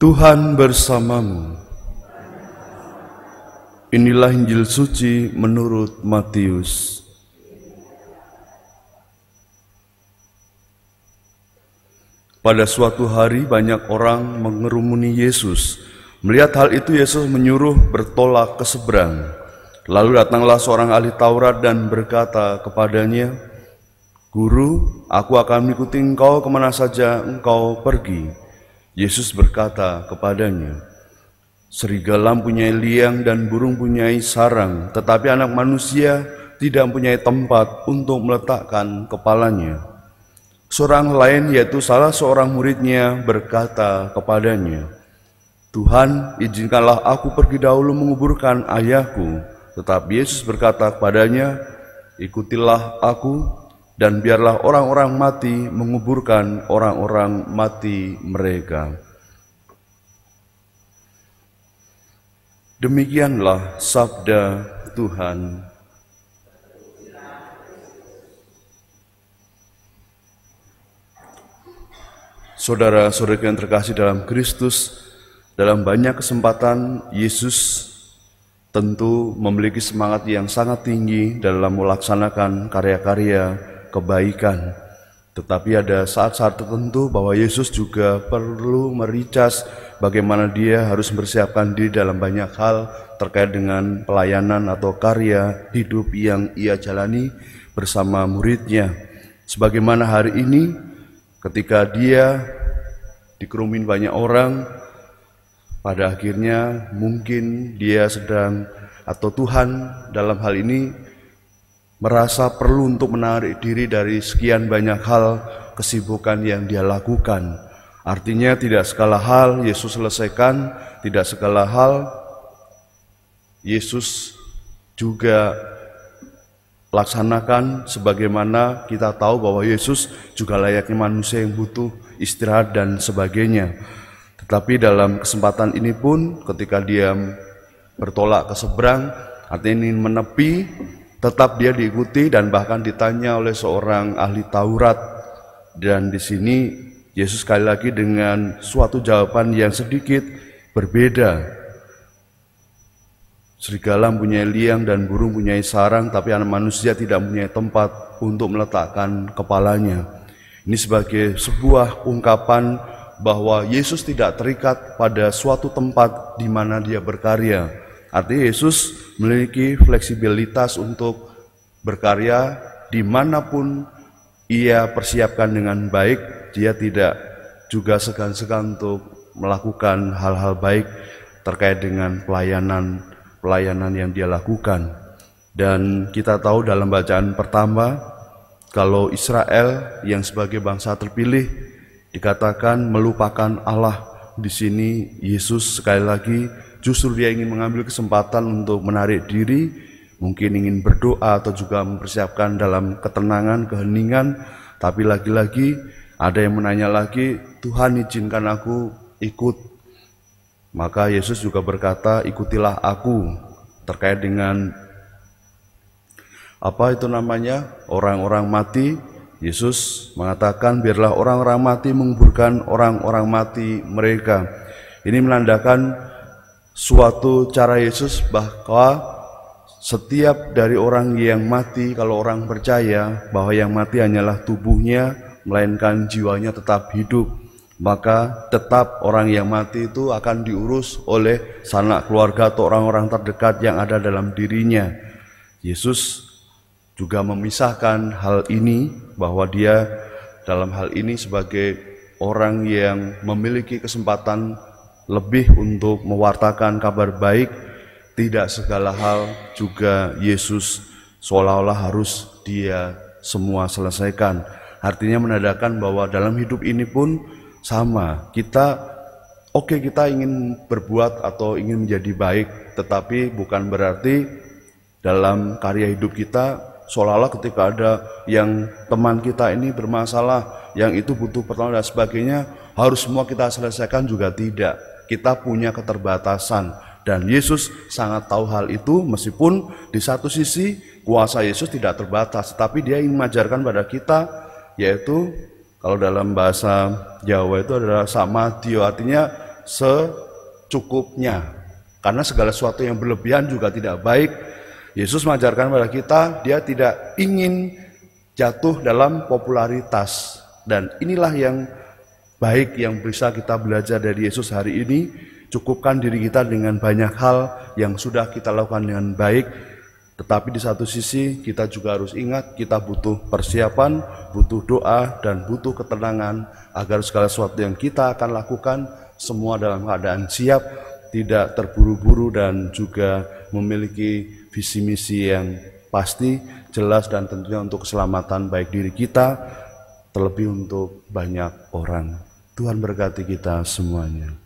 Tuhan bersamamu. Inilah Injil suci menurut Matius. Pada suatu hari banyak orang mengerumuni Yesus. Melihat hal itu Yesus menyuruh bertolak ke seberang. Lalu datanglah seorang ahli Taurat dan berkata kepadanya, "Guru, aku akan mengikuti engkau kemana saja engkau pergi." Yesus berkata kepadanya, "Serigala mempunyai liang dan burung mempunyai sarang, tetapi anak manusia tidak mempunyai tempat untuk meletakkan kepalanya." Seorang lain, yaitu salah seorang muridnya, berkata kepadanya, "Tuhan, izinkanlah aku pergi dahulu menguburkan ayahku." Tetapi Yesus berkata kepadanya, "Ikutilah aku, dan biarlah orang-orang mati menguburkan orang-orang mati mereka." Demikianlah sabda Tuhan. Saudara-saudara yang terkasih dalam Kristus, dalam banyak kesempatan Yesus tentu memiliki semangat yang sangat tinggi dalam melaksanakan karya-karya kebaikan. Tetapi ada saat-saat tertentu bahwa Yesus juga perlu mericas bagaimana dia harus mempersiapkan diri dalam banyak hal terkait dengan pelayanan atau karya hidup yang ia jalani bersama muridnya. Sebagaimana hari ini ketika dia dikerumun banyak orang, pada akhirnya mungkin dia sedang atau Tuhan dalam hal ini merasa perlu untuk menarik diri dari sekian banyak hal kesibukan yang dia lakukan. Artinya tidak segala hal Yesus selesaikan, tidak segala hal Yesus juga laksanakan, sebagaimana kita tahu bahwa Yesus juga layaknya manusia yang butuh istirahat dan sebagainya. Tetapi dalam kesempatan ini pun ketika dia bertolak ke seberang, artinya ingin menepi, tetap dia diikuti dan bahkan ditanya oleh seorang ahli Taurat. Dan di sini Yesus sekali lagi dengan suatu jawaban yang sedikit berbeda. Serigala mempunyai liang dan burung mempunyai sarang, tapi anak manusia tidak mempunyai tempat untuk meletakkan kepalanya. Ini sebagai sebuah ungkapan bahwa Yesus tidak terikat pada suatu tempat di mana dia berkarya. Artinya Yesus memiliki fleksibilitas untuk berkarya dimanapun ia persiapkan dengan baik. Dia tidak juga segan-segan untuk melakukan hal-hal baik terkait dengan pelayanan yang dia lakukan. Dan kita tahu dalam bacaan pertama, kalau Israel yang sebagai bangsa terpilih dikatakan melupakan Allah, di sini Yesus sekali lagi justru dia ingin mengambil kesempatan untuk menarik diri, mungkin ingin berdoa atau juga mempersiapkan dalam ketenangan, keheningan. Tapi lagi-lagi ada yang menanya lagi, "Tuhan, izinkan aku ikut." Maka Yesus juga berkata, "Ikutilah aku." Terkait dengan orang-orang mati, Yesus mengatakan, "Biarlah orang-orang mati menguburkan orang-orang mati mereka." Ini menandakan suatu cara Yesus bahwa setiap dari orang yang mati, kalau orang percaya bahwa yang mati hanyalah tubuhnya, melainkan jiwanya tetap hidup, maka tetap orang yang mati itu akan diurus oleh sanak keluarga atau orang-orang terdekat yang ada dalam dirinya. Yesus juga memisahkan hal ini, bahwa dia dalam hal ini sebagai orang yang memiliki kesempatan lebih untuk mewartakan kabar baik, tidak segala hal juga Yesus seolah-olah harus dia semua selesaikan. Artinya menandakan bahwa dalam hidup ini pun sama, kita ingin berbuat atau ingin menjadi baik, tetapi bukan berarti dalam karya hidup kita seolah-olah ketika ada yang teman kita ini bermasalah, yang itu butuh pertolongan dan sebagainya, harus semua kita selesaikan, juga tidak. Kita punya keterbatasan dan Yesus sangat tahu hal itu, meskipun di satu sisi kuasa Yesus tidak terbatas, tapi dia ingin mengajarkan pada kita, yaitu kalau dalam bahasa Jawa itu adalah samadhi, artinya secukupnya. Karena segala sesuatu yang berlebihan juga tidak baik. Yesus mengajarkan kepada kita, dia tidak ingin jatuh dalam popularitas. Dan inilah yang baik yang bisa kita belajar dari Yesus hari ini. Cukupkan diri kita dengan banyak hal yang sudah kita lakukan dengan baik. Tetapi di satu sisi kita juga harus ingat, kita butuh persiapan, butuh doa, dan butuh ketenangan agar segala sesuatu yang kita akan lakukan semua dalam keadaan siap, tidak terburu-buru, dan juga memiliki visi misi yang pasti, jelas, dan tentunya untuk keselamatan baik diri kita, terlebih untuk banyak orang. Tuhan berkati kita semuanya.